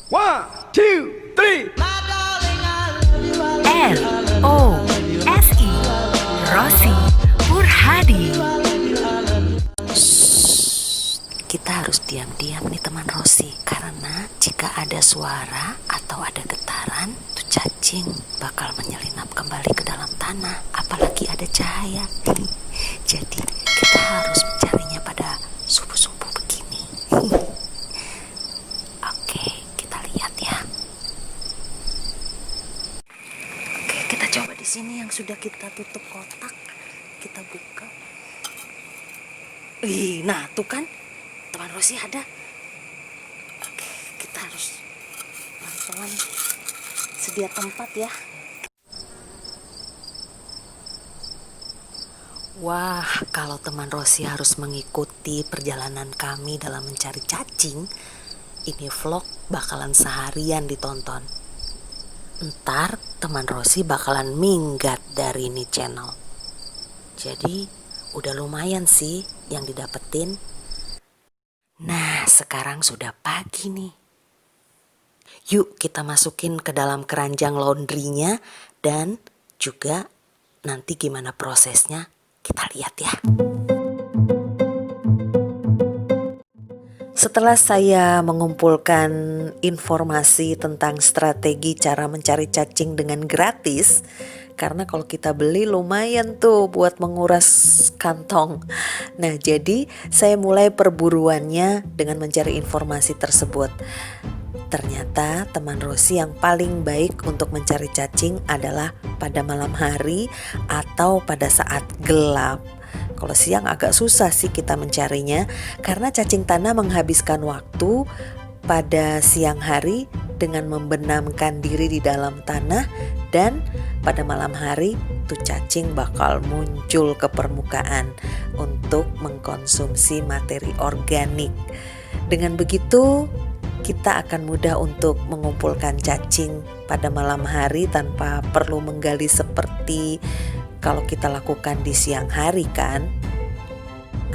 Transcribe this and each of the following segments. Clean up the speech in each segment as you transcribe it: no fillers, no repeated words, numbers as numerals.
One, two, three. ROSI Rosi Purhadi. Kita harus diam-diam nih teman Rosi, karena jika ada suara atau ada getaran, tuh cacing bakal menyelinap kembali ke dalam tanah, apalagi ada cahaya. Jadi kita harus mencarinya pada subuh-subuh begini. Oke, kita lihat ya. Oke, kita coba di sini yang sudah kita tutup kotak, kita buka. Nah tuh kan teman Rosi ada. Oke, kita harus pelan-pelan sedia tempat ya. Wah, kalau teman Rosi harus mengikuti perjalanan kami dalam mencari cacing, ini vlog bakalan seharian ditonton. Ntar teman Rosi bakalan minggat dari ini channel. Jadi udah lumayan sih yang didapetin. Nah, sekarang sudah pagi nih. Yuk kita masukin ke dalam keranjang laundrynya, dan juga nanti gimana prosesnya kita lihat ya. Setelah saya mengumpulkan informasi tentang strategi cara mencari cacing dengan gratis, karena kalau kita beli lumayan tuh buat menguras kantong. Nah, jadi saya mulai perburuannya dengan mencari informasi tersebut. Ternyata teman Rosi yang paling baik untuk mencari cacing adalah pada malam hari atau pada saat gelap. Kalau siang agak susah sih kita mencarinya, karena cacing tanah menghabiskan waktu pada siang hari dengan membenamkan diri di dalam tanah, dan pada malam hari tuh cacing bakal muncul ke permukaan untuk mengkonsumsi materi organik. Dengan begitu kita akan mudah untuk mengumpulkan cacing pada malam hari tanpa perlu menggali seperti kalau kita lakukan di siang hari kan.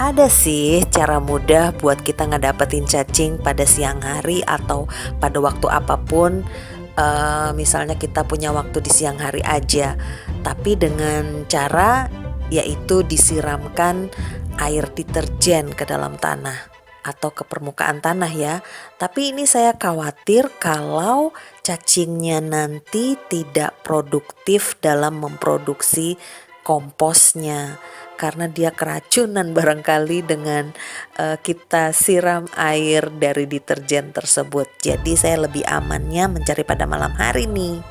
Ada sih cara mudah buat kita ngedapetin cacing pada siang hari atau pada waktu apapun. Misalnya kita punya waktu di siang hari aja, tapi dengan cara yaitu disiramkan air deterjen ke dalam tanah atau ke permukaan tanah ya. Tapi ini saya khawatir kalau cacingnya nanti tidak produktif dalam memproduksi komposnya, karena dia keracunan barangkali dengan kita siram air dari deterjen tersebut. Jadi saya lebih amannya mencari pada malam hari nih.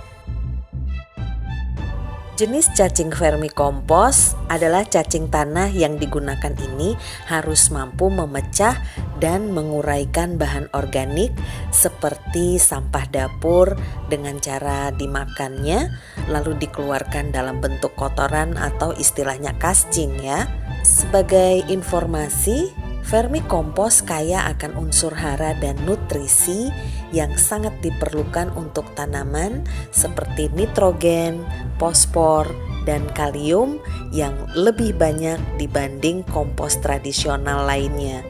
Jenis cacing vermikompos adalah cacing tanah yang digunakan ini harus mampu memecah dan menguraikan bahan organik seperti sampah dapur dengan cara dimakannya lalu dikeluarkan dalam bentuk kotoran atau istilahnya kascing ya. Sebagai informasi, vermikompos kaya akan unsur hara dan nutrisi yang sangat diperlukan untuk tanaman seperti nitrogen, fosfor, dan kalium yang lebih banyak dibanding kompos tradisional lainnya.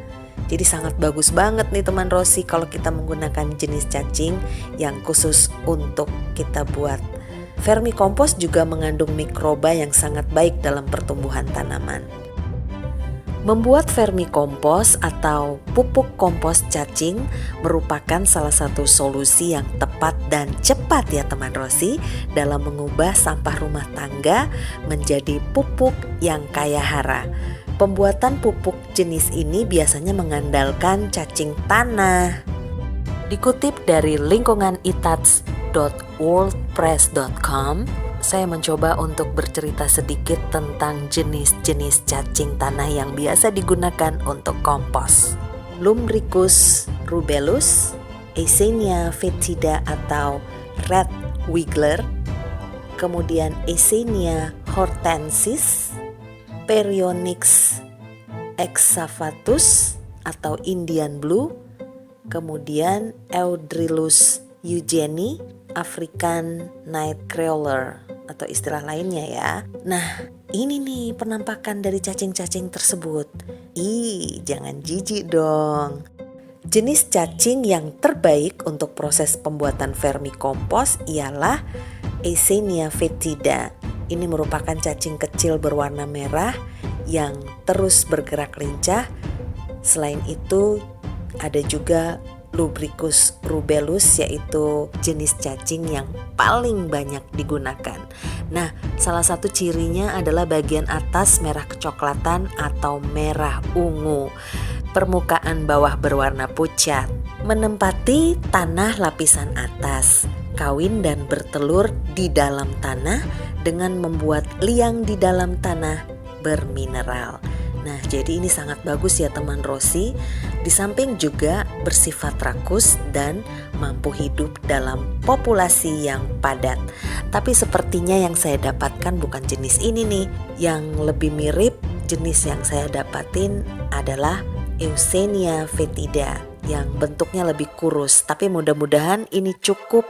Jadi sangat bagus banget nih teman Rosi kalau kita menggunakan jenis cacing yang khusus untuk kita buat. Vermikompos juga mengandung mikroba yang sangat baik dalam pertumbuhan tanaman. Membuat vermikompos atau pupuk kompos cacing merupakan salah satu solusi yang tepat dan cepat ya teman Rosi dalam mengubah sampah rumah tangga menjadi pupuk yang kaya hara. Pembuatan pupuk jenis ini biasanya mengandalkan cacing tanah. Dikutip dari lingkunganitats.wordpress.com, saya mencoba untuk bercerita sedikit tentang jenis-jenis cacing tanah yang biasa digunakan untuk kompos. Lumbricus rubellus, Eisenia foetida atau red wiggler, kemudian Eisenia hortensis, Perionyx hexavatus atau Indian blue, kemudian Eudrilus eugeni, African night crawler atau istilah lainnya ya. Nah, ini nih penampakan dari cacing-cacing tersebut. Jangan jijik dong. Jenis cacing yang terbaik untuk proses pembuatan vermikompos ialah Eisenia foetida. Ini merupakan cacing kecil berwarna merah yang terus bergerak lincah. Selain itu ada juga Lubricus rubellus, yaitu jenis cacing yang paling banyak digunakan. Nah, salah satu cirinya adalah bagian atas merah kecoklatan atau merah ungu. Permukaan bawah berwarna pucat. Menempati tanah lapisan atas. Kawin dan bertelur di dalam tanah dengan membuat liang di dalam tanah bermineral. Nah, jadi ini sangat bagus ya teman Rosi. Di samping juga bersifat rakus dan mampu hidup dalam populasi yang padat. Tapi sepertinya yang saya dapatkan bukan jenis ini nih. Yang lebih mirip jenis yang saya dapatin adalah Eisenia foetida yang bentuknya lebih kurus. Tapi mudah-mudahan ini cukup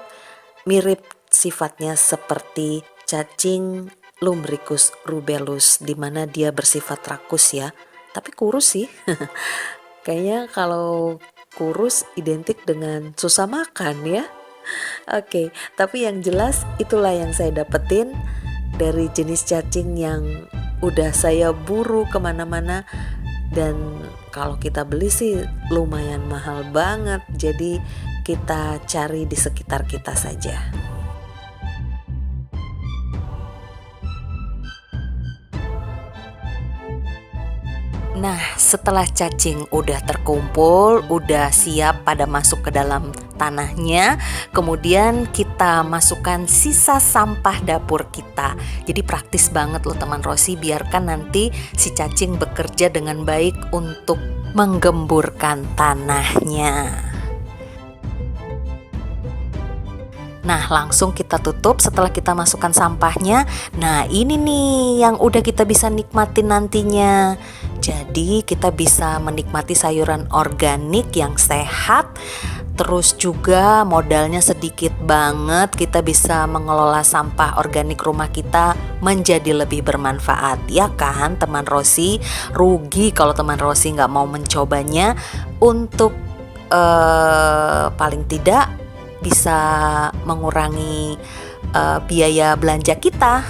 mirip sifatnya seperti cacing Lumbricus rubellus, di mana dia bersifat rakus ya, tapi kurus sih. Kayaknya kalau kurus identik dengan susah makan ya. Oke, tapi yang jelas itulah yang saya dapetin dari jenis cacing yang udah saya buru kemana-mana. Dan kalau kita beli sih lumayan mahal banget, jadi kita cari di sekitar kita saja. Nah, setelah cacing udah terkumpul, udah siap pada masuk ke dalam tanahnya, kemudian kita masukkan sisa sampah dapur kita. Jadi praktis banget loh teman Rosi, biarkan nanti si cacing bekerja dengan baik untuk menggemburkan tanahnya. Nah, langsung kita tutup setelah kita masukkan sampahnya. Nah, ini nih yang udah kita bisa nikmatin nantinya. Jadi kita bisa menikmati sayuran organik yang sehat. Terus juga modalnya sedikit banget, kita bisa mengelola sampah organik rumah kita menjadi lebih bermanfaat. Ya kan teman Rosi? Rugi kalau teman Rosi nggak mau mencobanya. Untuk paling tidak bisa mengurangi biaya belanja kita.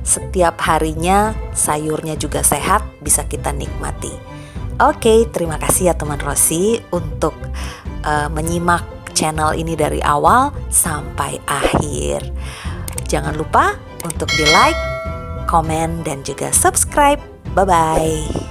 Setiap harinya sayurnya juga sehat, bisa kita nikmati. Oke, terima kasih ya teman Rosi untuk menyimak channel ini dari awal sampai akhir. Jangan lupa untuk di like, komen, dan juga subscribe. Bye-bye.